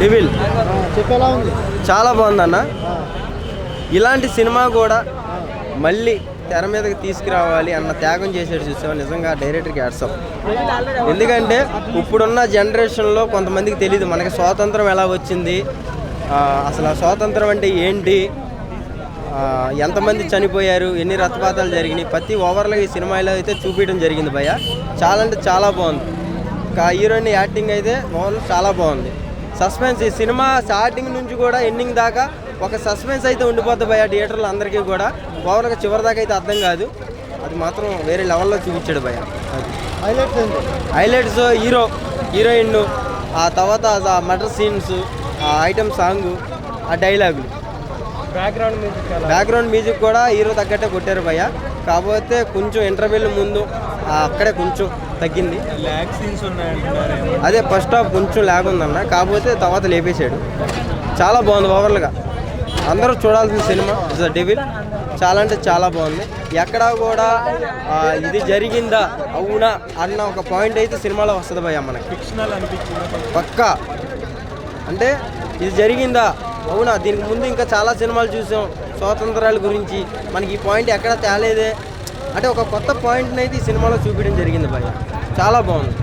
Devil చెప్పేలా ఉంది. చాలా బాగుందన్న. ఇలాంటి సినిమా కూడా మళ్ళీ తెర మీదకి తీసుకురావాలి అన్న త్యాగం చేసేది చూసాం. నిజంగా డైరెక్టర్కి హ్యాట్స్ ఆఫ్. ఎందుకంటే ఇప్పుడున్న జనరేషన్లో కొంతమందికి తెలియదు మనకి స్వాతంత్రం ఎలా వచ్చింది, అసలు ఆ స్వాతంత్రం అంటే ఏంటి, ఎంతమంది చనిపోయారు, ఎన్ని రక్తపాతాలు జరిగినాయి, ప్రతి ఓవర్లో ఈ సినిమాలో అయితే చూపించడం జరిగింది భయ్య. చాలా అంటే చాలా బాగుంది. హీరోయిన్ యాక్టింగ్ అయితే ఓవర్ చాలా బాగుంది. సస్పెన్స్ ఈ సినిమా స్టార్టింగ్ నుంచి కూడా ఎండింగ్ దాకా ఒక సస్పెన్స్ అయితే ఉండిపోద్ది భయ్య థియేటర్లో అందరికీ కూడా. ఓవర్గా చివరి దాకా అయితే అర్థం కాదు. అది మాత్రం వేరే లెవెల్లో చూపించాడు భయ్య. హైలైట్స్ హీరోయిన్, ఆ తర్వాత మటర్ సీన్స్, ఆ ఐటమ్ సాంగ్, ఆ డైలాగులు, బ్యాక్గ్రౌండ్ మ్యూజిక్ కూడా హీరో తగ్గట్టే కొట్టారు భయ్య. కాకపోతే కొంచెం ఇంటర్వ్యూల ముందు అక్కడే కొంచెం తగ్గింది. అదే ఫస్ట్ హాఫ్ కొంచెం ల్యాగ్ ఉందన్న. కాకపోతే తర్వాత లేపేశాడు. చాలా బాగుంది ఓవర్లుగా. అందరూ చూడాల్సిన సినిమా ఇస్ డెవిల్. చాలా అంటే చాలా బాగుంది. ఎక్కడా కూడా ఇది జరిగిందా అవునా అన్న ఒక పాయింట్ అయితే సినిమాలో వస్తుంది భయ్య మనకి పక్కా. అంటే ఇది జరిగిందా అవునా, దీనికి ముందు ఇంకా చాలా సినిమాలు చూసాం స్వాతంత్రాల గురించి, మనకి ఈ పాయింట్ ఎక్కడ తేలేదే అంటే ఒక కొత్త పాయింట్ని అయితే ఈ సినిమాలో చూపించడం జరిగింది భయ్య. చాలా బాగుంది.